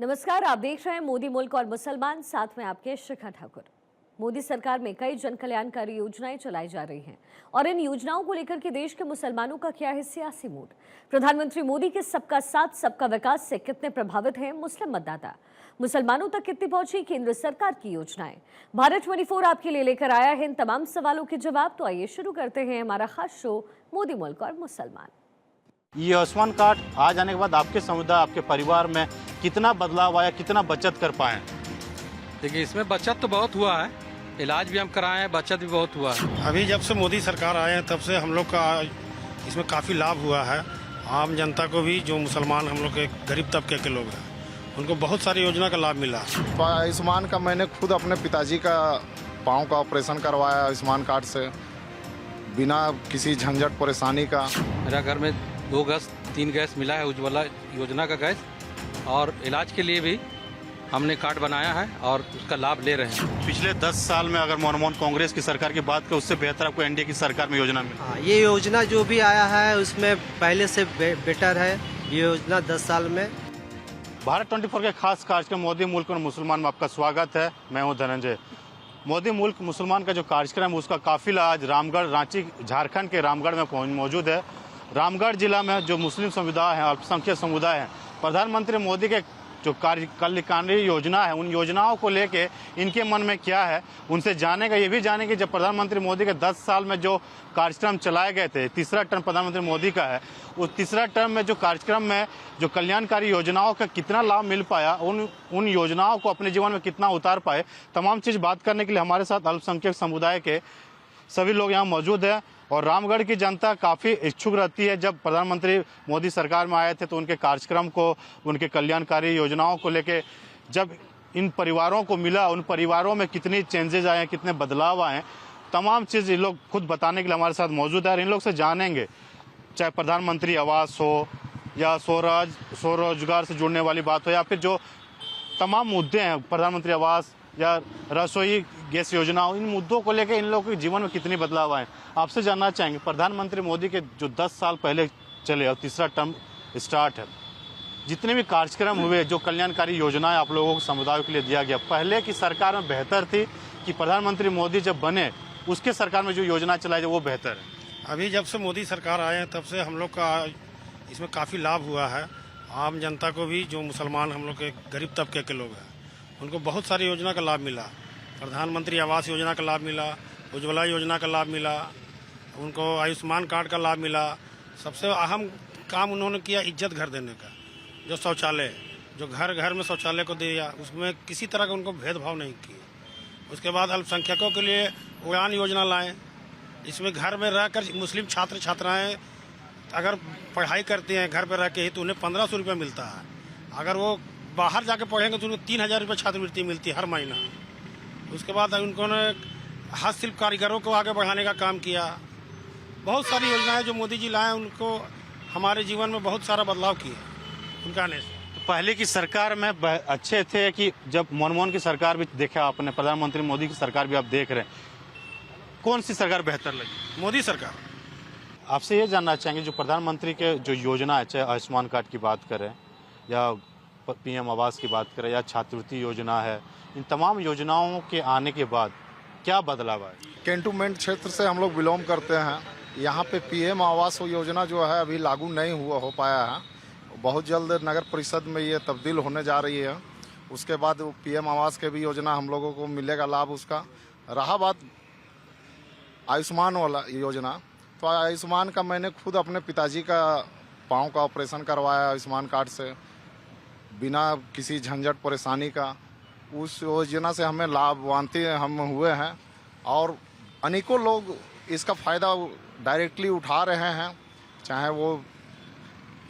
नमस्कार, आप देख रहे हैं मोदी मुल्क और मुसलमान, साथ में आपके शिखा ठाकुर। मोदी सरकार में कई जन कल्याणकारी योजनाएं चलाई जा रही हैं और इन योजनाओं को लेकर के देश के मुसलमानों का क्या है सियासी मूड। प्रधानमंत्री मोदी के सबका साथ सबका विकास से कितने प्रभावित हैं मुस्लिम मतदाता, मुसलमानों तक कितनी पहुंची केंद्र सरकार की योजनाएं। भारत 24 आपके लिए लेकर आया है इन तमाम सवालों के जवाब। तो आइए शुरू करते हैं हमारा खास शो मोदी मुल्क और मुसलमान। ये आयुष्मान कार्ड आ जाने के बाद आपके समुदाय, आपके परिवार में कितना बदलाव आया, कितना बचत कर पाए? देखिए, इसमें बचत तो बहुत हुआ है, इलाज भी हम कराए हैं, बचत भी बहुत हुआ है। अभी जब से मोदी सरकार आए हैं तब से हम लोग का इसमें काफ़ी लाभ हुआ है। आम जनता को भी, जो मुसलमान हम लोग के गरीब तबके के लोग हैं, उनको बहुत सारी योजना का लाभ मिला। तो आयुष्मान का मैंने खुद अपने पिताजी का पाँव का ऑपरेशन करवाया आयुष्मान कार्ड से, बिना किसी झंझट परेशानी का। मेरा घर में 2 गैस 3 गैस मिला है, उज्ज्वला योजना का गैस, और इलाज के लिए भी हमने कार्ड बनाया है और उसका लाभ ले रहे हैं। पिछले 10 साल में अगर मनमोहन कांग्रेस की सरकार की बात करें, उससे बेहतर आपको एनडीए की सरकार में योजना मिली? हाँ, ये योजना जो भी आया है उसमें पहले से बेटर है ये योजना 10 साल में। भारत 24 के खास कार्यक्रम मोदी मुल्क और मुसलमान में आपका स्वागत है। मैं हूं धनंजय। मोदी मुल्क मुसलमान का जो कार्यक्रम है उसका काफिला आज रामगढ़, रांची, झारखंड के रामगढ़ में मौजूद है। रामगढ़ जिला में जो मुस्लिम समुदाय है, अल्पसंख्यक समुदाय है, प्रधानमंत्री मोदी के जो कल्याणकारी योजना है, उन योजनाओं को लेके इनके मन में क्या है, उनसे जानेगा। ये भी जानेंगे जब प्रधानमंत्री मोदी के 10 साल में जो कार्यक्रम चलाए गए थे, तीसरा टर्म प्रधानमंत्री मोदी का है, उस तीसरा टर्म में जो कार्यक्रम में जो कल्याणकारी योजनाओं का कितना लाभ मिल पाया, उन योजनाओं को अपने जीवन में कितना उतार पाए, तमाम चीज़ बात करने के लिए हमारे साथ अल्पसंख्यक समुदाय के सभी लोग यहाँ मौजूद हैं। और रामगढ़ की जनता काफ़ी इच्छुक रहती है। जब प्रधानमंत्री मोदी सरकार में आए थे तो उनके कार्यक्रम को, उनके कल्याणकारी योजनाओं को लेके जब इन परिवारों को मिला, उन परिवारों में कितनी चेंजेज आए, कितने बदलाव आए, तमाम चीज़ ये लोग खुद बताने के लिए हमारे साथ मौजूद है। और इन लोग से जानेंगे, चाहे प्रधानमंत्री आवास हो या स्वरोजगार से जुड़ने वाली बात हो, या फिर जो तमाम मुद्दे हैं, प्रधानमंत्री आवास या रसोई गैस योजना, इन मुद्दों को लेकर इन लोगों के जीवन में कितनी बदलाव आए। आपसे जानना चाहेंगे, प्रधानमंत्री मोदी के जो 10 साल पहले चले और तीसरा टर्म स्टार्ट है, जितने भी कार्यक्रम हुए, जो कल्याणकारी योजनाएं आप लोगों को समुदायों के लिए दिया गया, पहले की सरकार में बेहतर थी कि प्रधानमंत्री मोदी जब बने उसके सरकार में जो योजना चलाई वो बेहतर है? अभी जब से मोदी सरकार आए हैं तब से हम लोग का इसमें काफ़ी लाभ हुआ है। आम जनता को भी, जो मुसलमान हम लोग के गरीब तबके के लोग हैं, उनको बहुत सारी योजना का लाभ मिला। प्रधानमंत्री आवास योजना का लाभ मिला, उज्ज्वला योजना का लाभ मिला, उनको आयुष्मान कार्ड का लाभ मिला। सबसे अहम काम उन्होंने किया इज्जत घर देने का। जो शौचालय, जो घर घर में शौचालय को दिया, उसमें किसी तरह का उनको भेदभाव नहीं किया। उसके बाद अल्पसंख्यकों के लिए उड़ान योजना लाएं। इसमें घर में रहकर मुस्लिम छात्र छात्राएं अगर पढ़ाई करते हैं घर पर रह के ही, तो उन्हें 1500 रुपये मिलता है। अगर वो बाहर जाके पढ़ेंगे तो उनको 3000 रुपये छात्रवृत्ति मिलती है हर महीना। उसके बाद उन्होंने हस्तशिल्प कारीगरों को आगे बढ़ाने का काम किया। बहुत सारी योजनाएं जो मोदी जी लाए, उनको हमारे जीवन में बहुत सारा बदलाव किया उनका आने से। तो पहले की सरकार में अच्छे थे कि जब मनमोहन की सरकार भी देखा आपने, प्रधानमंत्री मोदी की सरकार भी आप देख रहे हैं, कौन सी सरकार बेहतर लगी? मोदी सरकार। आपसे ये जानना चाहेंगे, जो प्रधानमंत्री के जो योजना है, चाहे आयुष्मान कार्ड की बात करें या पीएम आवास की बात करें या छात्रवृत्ति योजना है, इन तमाम योजनाओं के आने के बाद क्या बदलाव आया? कैंटोनमेंट क्षेत्र से हम लोग बिलोंग करते हैं। यहाँ पे पीएम आवास योजना जो है अभी लागू नहीं हो पाया है। बहुत जल्द नगर परिषद में ये तब्दील होने जा रही है। उसके बाद पीएम आवास के भी योजना हम लोगों को मिलेगा लाभ उसका। रहा बात आयुष्मान वाला योजना, तो आयुष्मान का मैंने खुद अपने पिताजी का पाँव का ऑपरेशन करवाया आयुष्मान कार्ड से, बिना किसी झंझट परेशानी का। उस योजना से हमें लाभान्वित हम हुए हैं और अनेकों लोग इसका फ़ायदा डायरेक्टली उठा रहे हैं। चाहे वो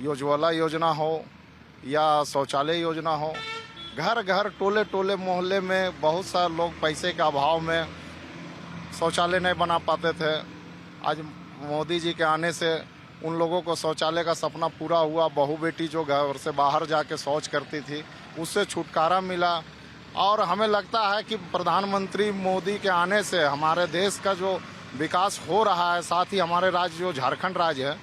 उज्ज्वला योजना हो या शौचालय योजना हो, घर घर, टोले टोले, मोहल्ले में बहुत सारे लोग पैसे के अभाव में शौचालय नहीं बना पाते थे। आज मोदी जी के आने से उन लोगों को शौचालय का सपना पूरा हुआ। बहू बेटी जो घर से बाहर जाके शौच करती थी, उससे छुटकारा मिला। और हमें लगता है कि प्रधानमंत्री मोदी के आने से हमारे देश का जो विकास हो रहा है, साथ ही हमारे राज्य जो झारखंड राज्य है,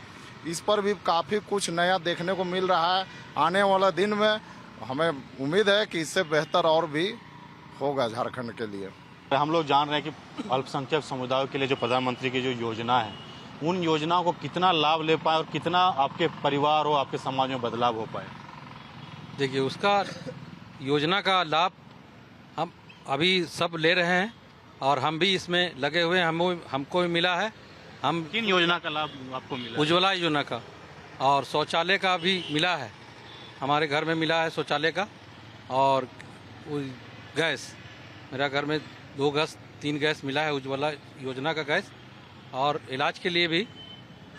इस पर भी काफ़ी कुछ नया देखने को मिल रहा है। आने वाला दिन में हमें उम्मीद है कि इससे बेहतर और भी होगा झारखंड के लिए। हम लोग जान रहे हैं कि अल्पसंख्यक समुदायों के लिए जो प्रधानमंत्री की जो योजना है, उन योजनाओं को कितना लाभ ले पाए और कितना आपके परिवार हो, आपके समाज में बदलाव हो पाए। देखिए, उसका योजना का लाभ हम अभी सब ले रहे हैं और हम भी इसमें लगे हुए हैं। हमको भी मिला है। हम किन योजना का लाभ आपको मिला? उज्ज्वला योजना का और शौचालय का भी मिला है। हमारे घर में मिला है शौचालय का और गैस, मेरा घर में 2 गैस 3 गैस मिला है उज्ज्वला योजना का गैस। और इलाज के लिए भी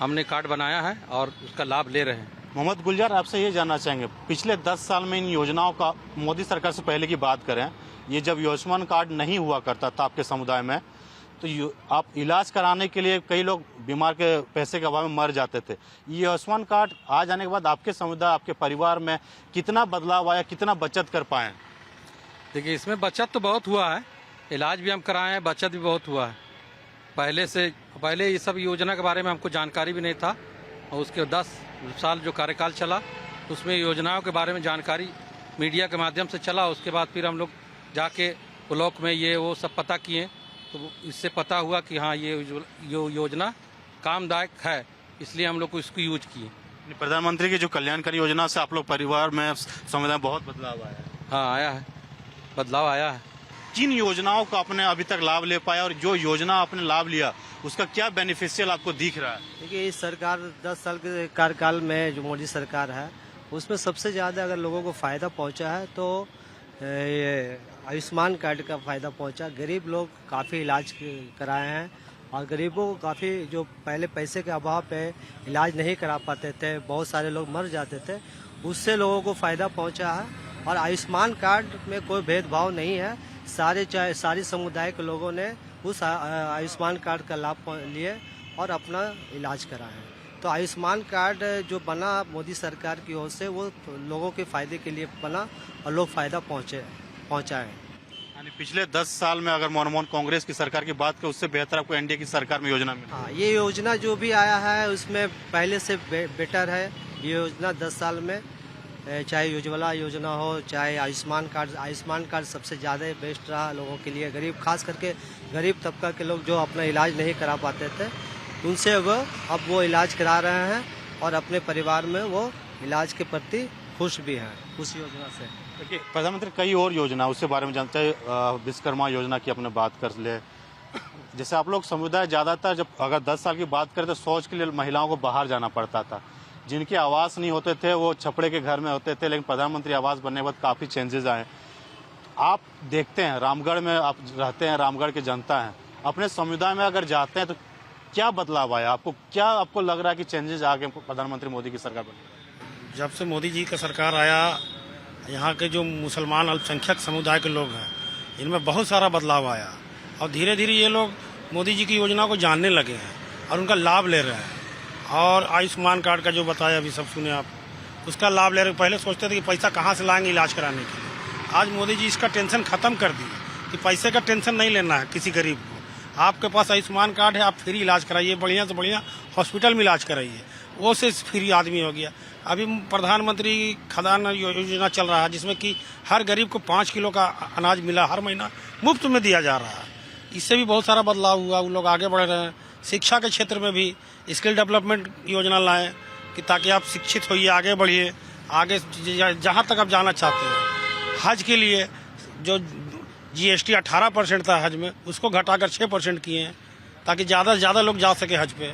हमने कार्ड बनाया है और उसका लाभ ले रहे हैं। मोहम्मद गुलजार, आपसे ये जानना चाहेंगे, पिछले 10 साल में इन योजनाओं का, मोदी सरकार से पहले की बात करें, ये जब आयुष्मान कार्ड नहीं हुआ करता था आपके समुदाय में, तो आप इलाज कराने के लिए कई लोग बीमार के पैसे के अभाव में मर जाते थे। ये आयुष्मान कार्ड आ जाने के बाद आपके समुदाय, आपके परिवार में कितना बदलाव आया, कितना बचत कर पाए? देखिए, इसमें बचत तो बहुत हुआ है। इलाज भी हम कराए हैं, बचत भी बहुत हुआ है। पहले ये सब योजना के बारे में हमको जानकारी भी नहीं था और उसके 10 साल जो कार्यकाल चला उसमें योजनाओं के बारे में जानकारी मीडिया के माध्यम से चला। उसके बाद फिर हम लोग जाके ब्लॉक में ये वो सब पता किए, तो इससे पता हुआ कि हाँ, ये योजना कामदायक है, इसलिए हम लोग को इसको यूज किए। प्रधानमंत्री की जो कल्याणकारी योजना से आप लोग परिवार में, समुदाय में बहुत बदलाव आया है। हाँ, आया है, बदलाव आया है। किन योजनाओं का आपने अभी तक लाभ ले पाया और जो योजना आपने लाभ लिया उसका क्या बेनिफिशियल आपको दिख रहा है? देखिए, इस सरकार 10 साल के कार्यकाल में जो मोदी सरकार है उसमें सबसे ज़्यादा अगर लोगों को फ़ायदा पहुंचा है तो ये आयुष्मान कार्ड का फ़ायदा पहुंचा। गरीब लोग काफ़ी इलाज कराए हैं और गरीबों को काफ़ी, जो पहले पैसे के अभाव पे इलाज नहीं करा पाते थे, बहुत सारे लोग मर जाते थे, उससे लोगों को फ़ायदा पहुंचा है। और आयुष्मान कार्ड में कोई भेदभाव नहीं है, सारी समुदाय के लोगों ने उस आयुष्मान कार्ड का लाभ लिए और अपना इलाज कराए। तो आयुष्मान कार्ड जो बना मोदी सरकार की ओर से, वो लोगों के फायदे के लिए बना और लोग फायदा पहुंचाए। यानी पिछले 10 साल में अगर मनमोहन कांग्रेस की सरकार की बात करें, उससे बेहतर आपको एनडीए की सरकार में योजना मिली? हाँ, ये योजना जो भी आया है उसमें पहले से बेटर है। ये योजना 10 साल में, चाहे उज्ज्वला योजना हो, चाहे आयुष्मान कार्ड सबसे ज़्यादा बेस्ट रहा लोगों के लिए। गरीब, खास करके गरीब तबका के लोग जो अपना इलाज नहीं करा पाते थे, उनसे अब वो इलाज करा रहे हैं और अपने परिवार में वो इलाज के प्रति खुश भी हैं उस योजना से। देखिए, प्रधानमंत्री कई और योजना उसके बारे में जानते हैं। विश्वकर्मा योजना की अपने बात कर ले, जैसे आप लोग समुदाय ज़्यादातर, जब अगर 10 साल की बात करें तो शौच के लिए महिलाओं को बाहर जाना पड़ता था। जिनके आवास नहीं होते थे वो छपड़े के घर में होते थे, लेकिन प्रधानमंत्री आवास बनने के बाद काफ़ी चेंजेस आए। आप देखते हैं, रामगढ़ में आप रहते हैं, रामगढ़ के जनता हैं, अपने समुदाय में अगर जाते हैं तो क्या बदलाव आया? आपको लग रहा है कि चेंजेस आ गए प्रधानमंत्री मोदी की सरकार बनी? जब से मोदी जी का सरकार आया, यहाँ के जो मुसलमान अल्पसंख्यक समुदाय के लोग हैं, इनमें बहुत सारा बदलाव आया और धीरे धीरे ये लोग मोदी जी की योजना को जानने लगे हैं और उनका लाभ ले रहे हैं। और आयुष्मान कार्ड का जो बताया अभी सब सुने आप, उसका लाभ ले रहे। पहले सोचते थे कि पैसा कहाँ से लाएंगे इलाज कराने के लिए, आज मोदी जी इसका टेंशन खत्म कर दिए कि पैसे का टेंशन नहीं लेना है किसी गरीब को। आपके पास आयुष्मान कार्ड है, आप फ्री इलाज कराइए, बढ़िया से बढ़िया हॉस्पिटल में इलाज कराइए, वो से फ्री आदमी हो गया। अभी प्रधानमंत्री खाद्यान्न योजना चल रहा है, जिसमें कि हर गरीब को 5 किलो का अनाज मिला, हर महीना मुफ्त में दिया जा रहा है। इससे भी बहुत सारा बदलाव हुआ, उन लोग आगे बढ़ रहे हैं। शिक्षा के क्षेत्र में भी स्किल डेवलपमेंट योजना लाएं कि ताकि आप शिक्षित होइए, आगे बढ़िए, आगे जहाँ तक आप जाना चाहते हैं। हज के लिए जो GST 18% था हज में, उसको घटाकर 6% किए हैं ताकि ज़्यादा से ज़्यादा लोग जा सके हज पे।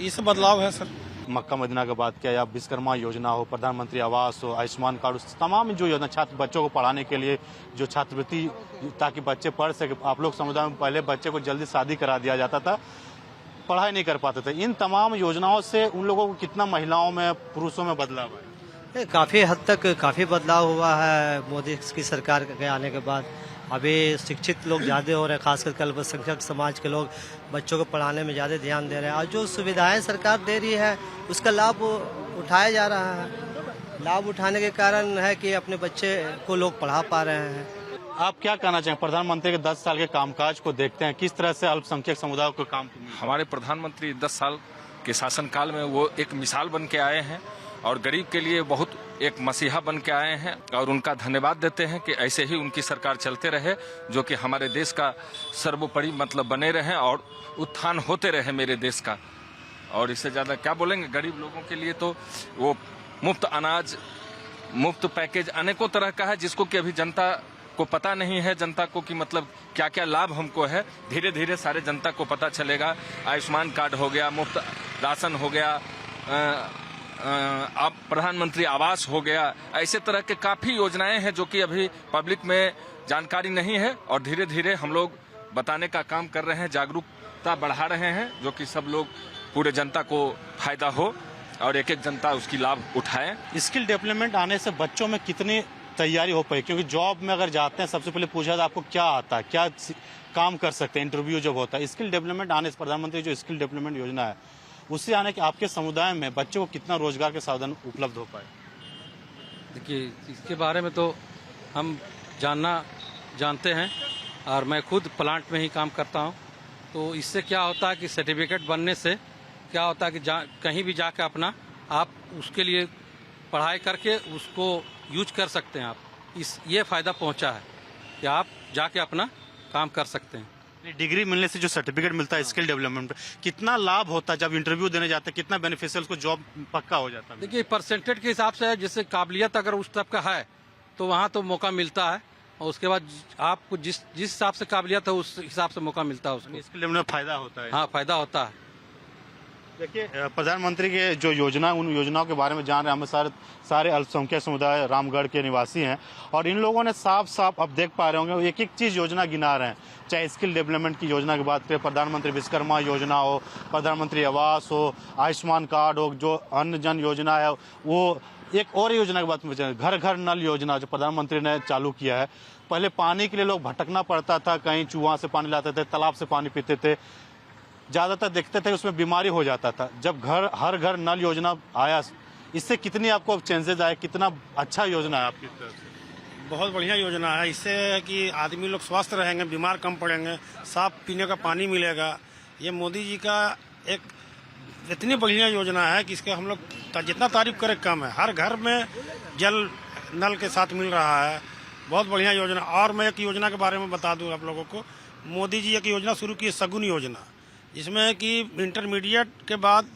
ये सब बदलाव है सर। मक्का मदीना की बात किया, या विश्वकर्मा योजना हो, प्रधानमंत्री आवास हो, आयुष्मान कार्ड, तमाम जो योजना छात्र बच्चों को पढ़ाने के लिए जो छात्रवृत्ति, ताकि बच्चे पढ़ सके। आप लोग समुदाय में पहले बच्चे को जल्दी शादी करा दिया जाता था, पढ़ाई नहीं कर पाते थे। इन तमाम योजनाओं से उन लोगों को कितना महिलाओं में, पुरुषों में बदलाव है? काफ़ी हद तक काफ़ी बदलाव हुआ है मोदी की सरकार के आने के बाद। अभी शिक्षित लोग ज़्यादा हो रहे हैं, खासकर अल्पसंख्यक समाज के लोग बच्चों को पढ़ाने में ज़्यादा ध्यान दे रहे हैं और जो सुविधाएं सरकार दे रही है उसका लाभ उठाया जा रहा है। लाभ उठाने के कारण है कि अपने बच्चे को लोग पढ़ा पा रहे हैं। आप क्या कहना चाहेंगे? प्रधानमंत्री के 10 साल के कामकाज को देखते हैं, किस तरह से अल्पसंख्यक समुदाय को काम? हमारे प्रधानमंत्री 10 साल के शासनकाल में वो एक मिसाल बन के आए हैं और गरीब के लिए बहुत एक मसीहा बन के आए हैं और उनका धन्यवाद देते हैं कि ऐसे ही उनकी सरकार चलते रहे, जो कि हमारे देश का सर्वोपरि मतलब बने रहे और उत्थान होते रहे मेरे देश का। और इससे ज़्यादा क्या बोलेंगे। गरीब लोगों के लिए तो वो मुफ्त अनाज, मुफ्त पैकेज अनेकों तरह का है, जिसको कि अभी जनता को पता नहीं है। जनता को कि मतलब क्या क्या लाभ हमको है, धीरे धीरे सारे जनता को पता चलेगा। आयुष्मान कार्ड हो गया, मुफ्त राशन हो गया, अब प्रधानमंत्री आवास हो गया, ऐसे तरह के काफ़ी योजनाएं हैं जो कि अभी पब्लिक में जानकारी नहीं है और धीरे धीरे हम लोग बताने का काम कर रहे हैं, जागरूकता बढ़ा रहे हैं, जो कि सब लोग पूरे जनता को फायदा हो और एक एक जनता उसकी लाभ उठाए। स्किल डेवलपमेंट आने से बच्चों में कितनी तैयारी हो पाई? क्योंकि जॉब में अगर जाते हैं सबसे पहले पूछा था आपको क्या आता है, क्या काम कर सकते हैं, इंटरव्यू जब होता है। स्किल डेवलपमेंट आने से प्रधानमंत्री जो स्किल डेवलपमेंट योजना है उससे आने के आपके समुदाय में बच्चों को कितना रोजगार के साधन उपलब्ध हो पाए? देखिए, इसके बारे में तो हम जानते हैं और मैं खुद प्लांट में ही काम करता हूं। तो इससे क्या होता है कि सर्टिफिकेट बनने से क्या होता है कि कहीं भी जाकर अपना आप उसके लिए पढ़ाई करके उसको यूज कर सकते हैं। आप ये फ़ायदा पहुंचा है कि आप जाके अपना काम कर सकते हैं। डिग्री मिलने से जो सर्टिफिकेट मिलता है स्किल डेवलपमेंट, कितना लाभ होता है जब इंटरव्यू देने जाते हैं, कितना बेनिफिशियल उसको जॉब पक्का हो जाता है? देखिए, परसेंटेज के हिसाब से है, जैसे काबिलियत अगर उस तरफ का है तो वहाँ तो मौका मिलता है और उसके बाद आपको जिस हिसाब से काबिलियत है उस हिसाब से मौका मिलता है उसको। स्किल डेवलपमेंट में फायदा होता है। हाँ, फायदा होता है। देखिए, प्रधानमंत्री के जो योजना, उन योजनाओं के बारे में जान रहे हैं। हम सारे अल्पसंख्यक समुदाय रामगढ़ के निवासी हैं और इन लोगों ने साफ साफ अब देख पा रहे होंगे एक एक चीज़ योजना गिना रहे हैं। चाहे स्किल डेवलपमेंट की योजना की बात करें, प्रधानमंत्री विश्वकर्मा योजना हो, प्रधानमंत्री आवास हो, आयुष्मान कार्ड हो, जो अन्न जन योजना है, वो एक और योजना की बात में घर घर नल योजना जो प्रधानमंत्री ने चालू किया है। पहले पानी के लिए लोग भटकना पड़ता था, कहीं चूहा से पानी लाते थे, तालाब से पानी पीते थे, ज़्यादातर देखते थे उसमें बीमारी हो जाता था। जब हर घर नल योजना आया, इससे कितनी आपको चेंजेस आए, कितना अच्छा योजना है आपकी तरफ से? बहुत बढ़िया योजना है। इससे है कि आदमी लोग स्वस्थ रहेंगे, बीमार कम पड़ेंगे, साफ पीने का पानी मिलेगा। ये मोदी जी का एक इतनी बढ़िया योजना है कि इसके हम लोग जितना तारीफ करें कम है। हर घर में जल नल के साथ मिल रहा है। बहुत बढ़िया योजना। और मैं एक योजना के बारे में बता दूं आप लोगों को। मोदी जी एक योजना शुरू की है, सगुन योजना, जिसमें कि इंटरमीडिएट के बाद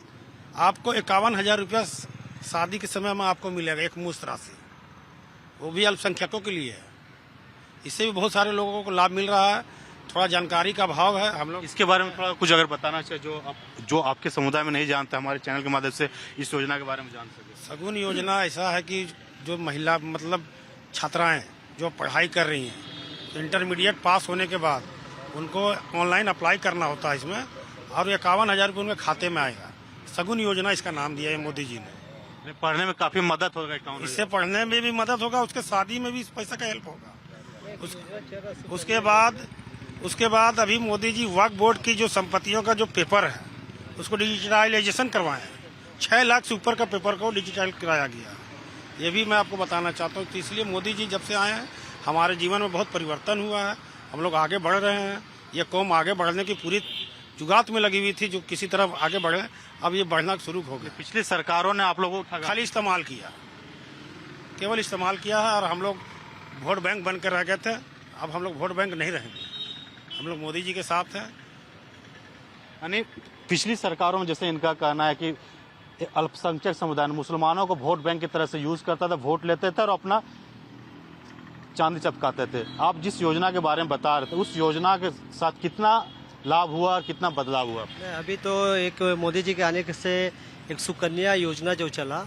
आपको 51,000 रुपया शादी के समय में आपको मिलेगा, एक मुश्त राशि, वो भी अल्पसंख्यकों के लिए है। इससे भी बहुत सारे लोगों को लाभ मिल रहा है। थोड़ा जानकारी का अभाव है। हम लोग इसके बारे में थोड़ा कुछ अगर बताना चाहिए जो आपके समुदाय में नहीं जानते, हमारे चैनल के माध्यम से इस योजना के बारे में जान सके। सगुन योजना ऐसा है कि जो महिला मतलब छात्राएं जो पढ़ाई कर रही हैं, तो इंटरमीडिएट पास होने के बाद उनको ऑनलाइन अप्लाई करना होता है इसमें, और 51,000 रुपये उनके खाते में आएगा। सगुन योजना इसका नाम दिया है मोदी जी ने। पढ़ने में काफी मदद होगा। इससे पढ़ने में भी मदद होगा, उसके शादी में भी इस पैसा का हेल्प होगा। उसके बाद अभी मोदी जी वक्फ बोर्ड की जो संपत्तियों का जो पेपर है उसको डिजिटलाइजेशन करवाए हैं। 6 लाख से ऊपर का पेपर को डिजिटल कराया गया। ये भी मैं आपको बताना चाहता हूँ। तो इसलिए मोदी जी जब से आए हैं हमारे जीवन में बहुत परिवर्तन हुआ है। हम लोग आगे बढ़ रहे हैं। ये कौम आगे बढ़ने की पूरी जुगात में लगी हुई थी, जो किसी तरफ आगे बढ़े, अब ये बढ़ना शुरू हो गया। पिछली सरकारों ने आप लोगों को खाली इस्तेमाल किया, केवल इस्तेमाल किया है, और हम लोग वोट बैंक बन कर रह गए थे। अब हम लोग वोट बैंक नहीं रहेंगे, हम लोग मोदी जी के साथ हैं। यानी पिछली सरकारों में जैसे इनका कहना है कि अल्पसंख्यक समुदाय मुसलमानों को वोट बैंक की तरह से यूज करता था, वोट लेते थे और अपना चांदी चपकाते थे। आप जिस योजना के बारे में बता रहे थे, उस योजना के साथ कितना लाभ हुआ और कितना बदलाव हुआ? अभी तो एक मोदी जी के आने से एक सुकन्या योजना जो चला,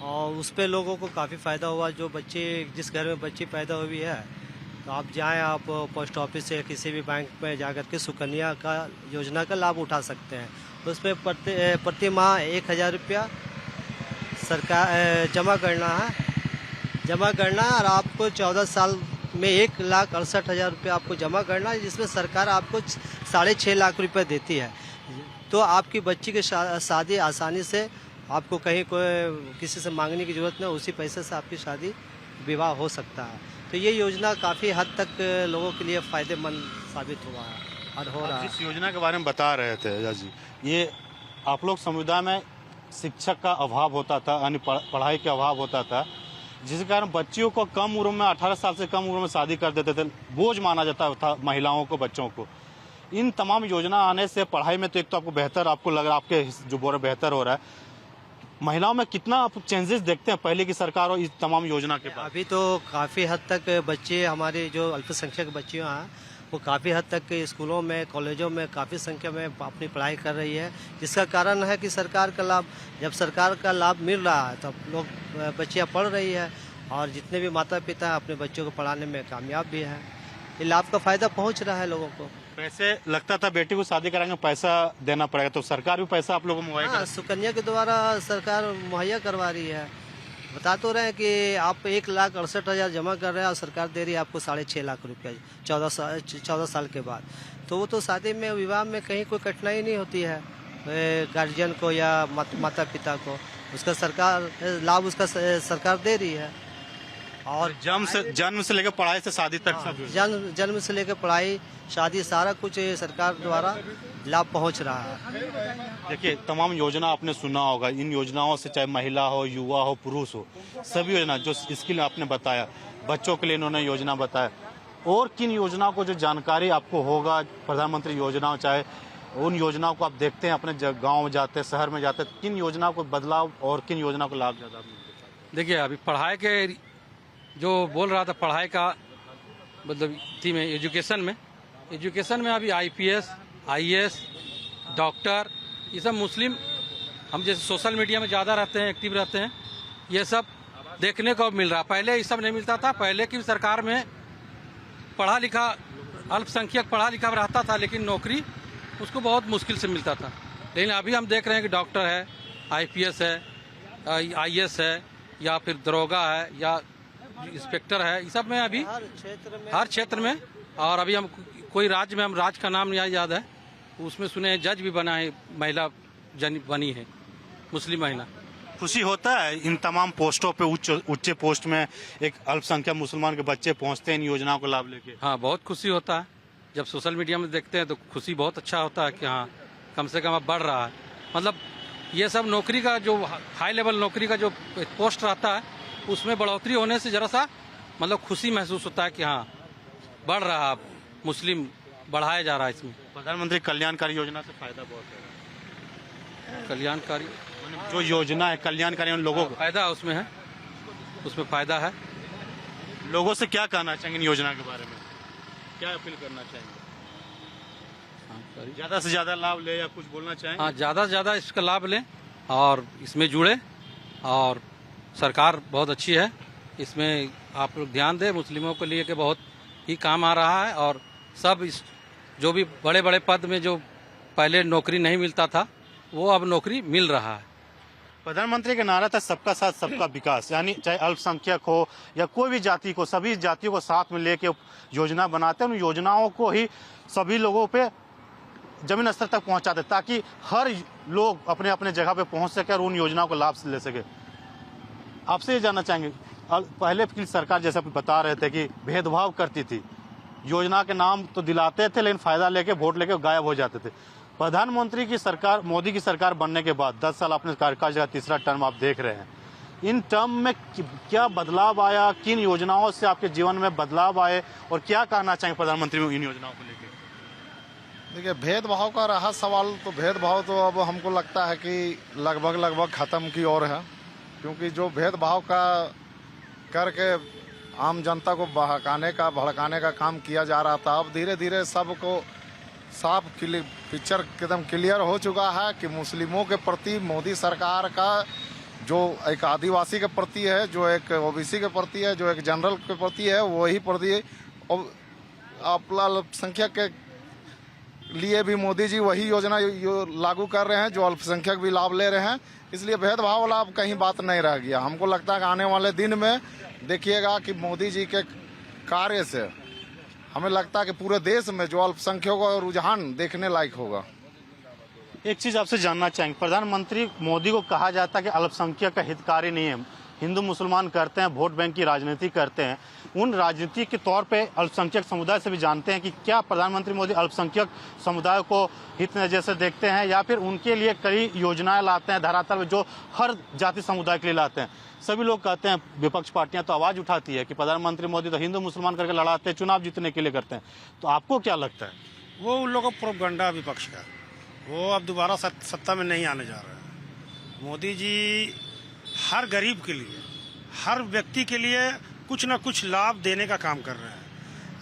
और उस पर लोगों को काफ़ी फ़ायदा हुआ। जो बच्चे, जिस घर में बच्ची पैदा हुई है, तो आप जाएं, आप पोस्ट ऑफिस से किसी भी बैंक में जाकर के सुकन्या का योजना का लाभ उठा सकते हैं। उसमें प्रति माह 1,000 रुपया सरकार जमा करना है, और आपको 14 साल में 1,68,000 रुपया आपको जमा करना है, जिसमें सरकार आपको 6.5 लाख रुपये देती है। तो आपकी बच्ची की शादी आसानी से, आपको कहीं किसी से मांगने की जरूरत नहीं, उसी पैसे से आपकी शादी विवाह हो सकता है। तो ये योजना काफ़ी हद तक लोगों के लिए फ़ायदेमंद साबित हुआ है और हो रहा है। जिस योजना के बारे में बता रहे थे आजाद जी, ये आप लोग समुदाय में शिक्षक का अभाव होता था, यानी पढ़ाई का अभाव होता था, जिस कारण बच्चियों को कम उम्र में 18 साल से कम उम्र में शादी कर देते थे, बोझ माना जाता था महिलाओं को, बच्चों को। इन तमाम योजना आने से पढ़ाई में तो एक तो आपको बेहतर, आपको लग रहा है आपके जो बोल रहे बेहतर हो रहा है, महिलाओं में कितना आप चेंजेस देखते हैं पहले की सरकार और इस तमाम योजना के बाद? अभी तो काफ़ी हद तक बच्चे, हमारे जो अल्पसंख्यक बच्चियाँ हैं, वो काफ़ी हद तक स्कूलों में, कॉलेजों में काफ़ी संख्या में अपनी पढ़ाई कर रही है, जिसका कारण है कि सरकार का लाभ, जब सरकार का लाभ मिल रहा है तब लोग, बच्चियाँ पढ़ रही है, और जितने भी माता पिता अपने बच्चों को पढ़ाने में कामयाब भी हैं। ये लाभ का फ़ायदा पहुंच रहा है लोगों को। पैसे लगता था बेटी को शादी कराएंगे पैसा देना पड़ेगा, तो सरकार भी पैसा आप लोगों को मुहैया हाँ, सुकन्या के द्वारा सरकार मुहैया करवा रही है। बता तो रहे हैं कि आप 1,68,000 जमा कर रहे हैं और सरकार दे रही है आपको 6.5 लाख रुपया 14 साल के बाद। तो वो तो शादी में, विवाह में कहीं कोई कठिनाई नहीं होती है गार्जियन को या माता पिता को, उसका सरकार लाभ उसका सरकार दे रही है। और जन्म से लेकर पढ़ाई से शादी तक सब जन्म से लेकर पढ़ाई, शादी, सारा कुछ सरकार द्वारा लाभ पहुंच रहा है। देखिए, तमाम योजना आपने सुना होगा, इन योजनाओं से चाहे महिला हो, युवा हो, पुरुष हो, सभी योजना जो स्किल आपने बताया, बच्चों के लिए इन्होंने योजना बताया, और किन योजनाओं को जो जानकारी आपको होगा, प्रधानमंत्री योजनाओं, चाहे उन योजनाओं को आप देखते हैं अपने गाँव में जाते हैं, शहर में जाते हैं, किन योजनाओं को बदलाव और किन योजनाओं को लाभ ज़्यादा मिलता है? देखिए, अभी पढ़ाई के जो बोल रहा था, पढ़ाई का मतलब थी में एजुकेशन में अभी IPS, IAS, डॉक्टर, ये सब मुस्लिम, हम जैसे सोशल मीडिया में ज़्यादा रहते हैं, एक्टिव रहते हैं, ये सब देखने को मिल रहा। पहले ये सब नहीं मिलता था। पहले की सरकार में पढ़ा लिखा अल्पसंख्यक पढ़ा लिखा रहता था, लेकिन नौकरी उसको बहुत मुश्किल से मिलता था। लेकिन अभी हम देख रहे हैं कि डॉक्टर है, IPS है, IAS है, या फिर दरोगा है, या इंस्पेक्टर है, ये सब में अभी हर क्षेत्र में। और अभी हम कोई राज्य में, हम राज्य का नाम नहीं याद है, उसमें सुने जज भी बना है, महिला बनी है, मुस्लिम महिला। खुशी होता है इन तमाम पोस्टों पे, उच्च पोस्ट में एक अल्पसंख्यक मुसलमान के बच्चे पहुंचते हैं इन योजनाओं को लाभ लेके? हाँ, बहुत खुशी होता है। जब सोशल मीडिया में देखते हैं तो खुशी बहुत अच्छा होता है कि हाँ, कम से कम अब बढ़ रहा है। मतलब ये सब नौकरी का जो हाई लेवल नौकरी का जो पोस्ट रहता है, उसमें बढ़ोतरी होने से जरा सा मतलब खुशी महसूस होता है कि हाँ, बढ़ रहा है, मुस्लिम बढ़ाया जा रहा है इसमें। प्रधानमंत्री कल्याणकारी योजना से फायदा बहुत है। कल्याणकारी जो योजना है कल्याणकारी, उन लोगों को फायदा उसमें है, उसमें फायदा है। लोगों से क्या कहना चाहेंगे इन योजना के बारे में, क्या अपील करना चाहेंगे? ज्यादा से ज्यादा लाभ ले या कुछ बोलना चाहेंगे? हाँ, ज़्यादा से ज़्यादा इसका लाभ लें और इसमें जुड़े, और सरकार बहुत अच्छी है, इसमें आप लोग ध्यान दें। मुस्लिमों के लिए कि बहुत ही काम आ रहा है, और सब इस जो भी बड़े बड़े पद में जो पहले नौकरी नहीं मिलता था, वो अब नौकरी मिल रहा है। प्रधानमंत्री का नारा था सबका साथ सबका विकास, यानी चाहे अल्पसंख्यक हो या कोई भी जाति को, सभी जातियों को साथ में लेके योजना बनाते हैं। उन योजनाओं को ही सभी लोगों पे जमीन स्तर तक पहुंचाते, ताकि हर लोग अपने अपने जगह पे पहुंच सके और उन योजनाओं को लाभ ले सके। आपसे ये जानना चाहेंगे, पहले की सरकार जैसे आप बता रहे थे कि भेदभाव करती थी, योजना के नाम तो दिलाते थे, लेकिन फायदा लेके वोट लेके गायब हो जाते थे। प्रधानमंत्री की सरकार, मोदी की सरकार बनने के बाद 10 साल आपने कार्यकाल का तीसरा टर्म आप देख रहे हैं, इन टर्म में क्या बदलाव आया, किन योजनाओं से आपके जीवन में बदलाव आए, और क्या कहना चाहेंगे प्रधानमंत्री इन योजनाओं को लेकर? देखिए, भेदभाव का रहा सवाल, तो भेदभाव तो अब हमको लगता है कि लगभग खत्म की ओर है, क्योंकि जो भेदभाव का करके आम जनता को भड़काने का काम किया जा रहा था, अब धीरे धीरे सबको साफ पिक्चर एकदम क्लियर हो चुका है कि मुस्लिमों के प्रति मोदी सरकार का जो एक आदिवासी के प्रति है, जो एक OBC के प्रति है, जो एक जनरल के प्रति है, वही प्रति अल्पसंख्यक के लिए भी मोदी जी वही योजना लागू कर रहे हैं, जो अल्पसंख्यक भी लाभ ले रहे हैं। इसलिए भेदभाव वाला अब कहीं बात नहीं रह गया। हमको लगता है कि आने वाले दिन में देखिएगा कि मोदी जी के कार्य से हमें लगता है कि पूरे देश में जो अल्पसंख्यकों का रुझान देखने लायक होगा। एक चीज आपसे जानना चाहेंगे, प्रधानमंत्री मोदी को कहा जाता है कि अल्पसंख्यक का हितकारी नहीं है, हिंदू मुसलमान करते हैं, वोट बैंक की राजनीति करते हैं, उन राजनीति के तौर पे अल्पसंख्यक समुदाय से भी जानते हैं कि क्या प्रधानमंत्री मोदी अल्पसंख्यक समुदाय को हित नजर से देखते हैं या फिर उनके लिए कई योजनाएं लाते हैं धरातल में जो हर जाति समुदाय के लिए लाते हैं। सभी लोग कहते हैं, विपक्ष पार्टियां तो आवाज उठाती है कि प्रधानमंत्री मोदी तो हिंदू मुसलमान करके लड़ाते हैं, चुनाव जीतने के लिए करते हैं। तो आपको क्या लगता है? वो उन लोगों का प्रोपगंडा विपक्ष का, वो अब दोबारा सत्ता में नहीं आने जा रहा है। मोदी जी हर गरीब के लिए, हर व्यक्ति के लिए कुछ न कुछ लाभ देने का काम कर रहे हैं।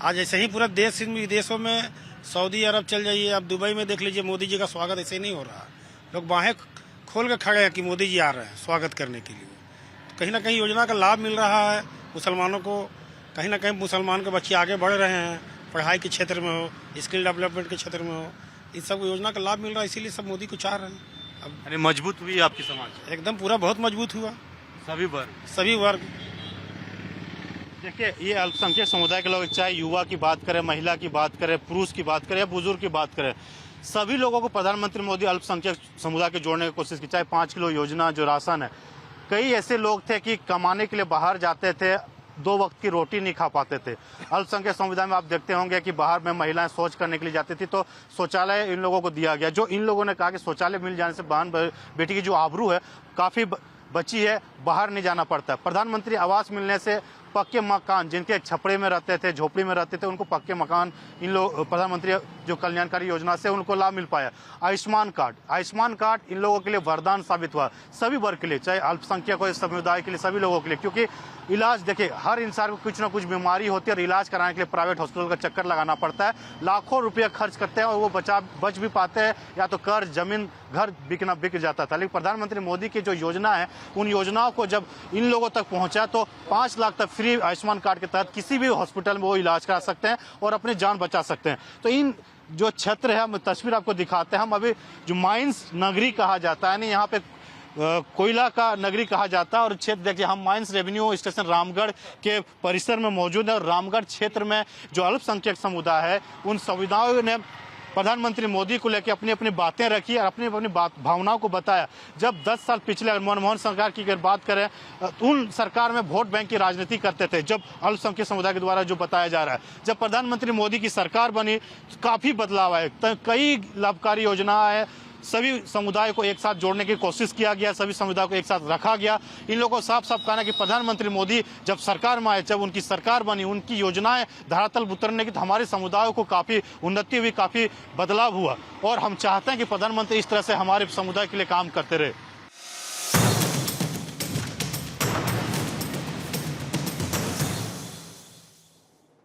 आज ऐसे ही पूरा देश विदेशों में, सऊदी अरब चल जाइए, अब दुबई में देख लीजिए, मोदी जी का स्वागत ऐसे नहीं हो रहा। लोग बाहें खोल के खड़े हैं कि मोदी जी आ रहे हैं स्वागत करने के लिए। कहीं ना कहीं योजना का लाभ मिल रहा है मुसलमानों को, कहीं ना कहीं मुसलमान के बच्चे आगे बढ़ रहे हैं, पढ़ाई के क्षेत्र में हो, स्किल डेवलपमेंट के क्षेत्र में हो, इस सब योजना का लाभ मिल रहा है, इसीलिए सब मोदी को चाह रहे हैं। अब यानी मजबूत हुई आपकी समाज? एकदम पूरा बहुत मजबूत हुआ, सभी वर्ग। वर्ग। देखिए, ये अल्पसंख्यक समुदाय के लोग, चाहे युवा की बात करें, महिला की बात करें, पुरुष की बात करें या बुजुर्ग की बात करें, सभी लोगों को प्रधानमंत्री मोदी अल्पसंख्यक समुदाय के जोड़ने की कोशिश की। चाहे 5 किलो योजना जो राशन है, कई ऐसे लोग थे कि कमाने के लिए बाहर जाते थे, 2 वक्त की रोटी नहीं खा पाते थे। अल्पसंख्यक समुदाय में आप देखते होंगे कि बाहर में महिलाएं शौच करने के लिए जाती थी, तो शौचालय इन लोगों को दिया गया। जो इन लोगों ने कहा कि शौचालय मिल जाने से बहन बेटी की जो आबरू है काफी बची है, बाहर नहीं जाना पड़ता। प्रधानमंत्री आवास मिलने से पक्के मकान, जिनके छपड़े में रहते थे, झोपड़ी में रहते थे, उनको पक्के मकान इन लोग प्रधानमंत्री जो कल्याणकारी योजना से उनको लाभ मिल पाया। आयुष्मान कार्ड इन लोगों के लिए वरदान साबित हुआ, सभी वर्ग के लिए, चाहे अल्पसंख्यक हो, समुदाय के लिए, सभी लोगों के लिए। क्योंकि इलाज, देखिए, हर इंसान को कुछ ना कुछ बीमारी होती है और इलाज कराने के लिए प्राइवेट हॉस्पिटल का चक्कर लगाना पड़ता है, लाखों रुपये खर्च करते हैं और वो बच भी पाते हैं, या तो कर्ज, जमीन, घर बिक जाता था। लेकिन प्रधानमंत्री मोदी की जो योजना है, उन योजनाओं को जब इन लोगों तक पहुंचा तो 5 लाख तक फ्री आयुष्मान कार्ड के तहत किसी भी हॉस्पिटल में वो इलाज करा सकते हैं और अपनी जान बचा सकते हैं। तो इन जो क्षेत्र है, हम तस्वीर आपको दिखाते हैं, हम अभी जो माइंस नगरी कहा जाता है, यानी यहाँ पे कोयला का नगरी कहा जाता है, और क्षेत्र देखिए, हम माइंस रेवेन्यू स्टेशन रामगढ़ के परिसर में मौजूद है। और रामगढ़ क्षेत्र में जो अल्पसंख्यक समुदाय है, उन समुदायों ने प्रधानमंत्री मोदी को लेकर अपनी अपनी बातें रखी और अपनी अपनी भावनाओं को बताया। जब 10 साल पिछले मनमोहन सरकार की अगर बात करें, उन सरकार में वोट बैंक की राजनीति करते थे, जब अल्पसंख्यक समुदाय के द्वारा जो बताया जा रहा है। जब प्रधानमंत्री मोदी की सरकार बनी, काफी बदलाव आए, कई लाभकारी योजनाएं, सभी समुदाय को एक साथ जोड़ने की कोशिश किया गया, सभी समुदाय को एक साथ रखा गया। इन लोगों को साफ साफ कहना कि प्रधानमंत्री मोदी जब सरकार में आए, जब उनकी सरकार बनी, उनकी योजनाएं धरातल उतरने की, तो हमारे समुदायों को काफी उन्नति हुई, काफी बदलाव हुआ। और हम चाहते हैं कि प्रधानमंत्री इस तरह से हमारे समुदाय के लिए काम करते रहे।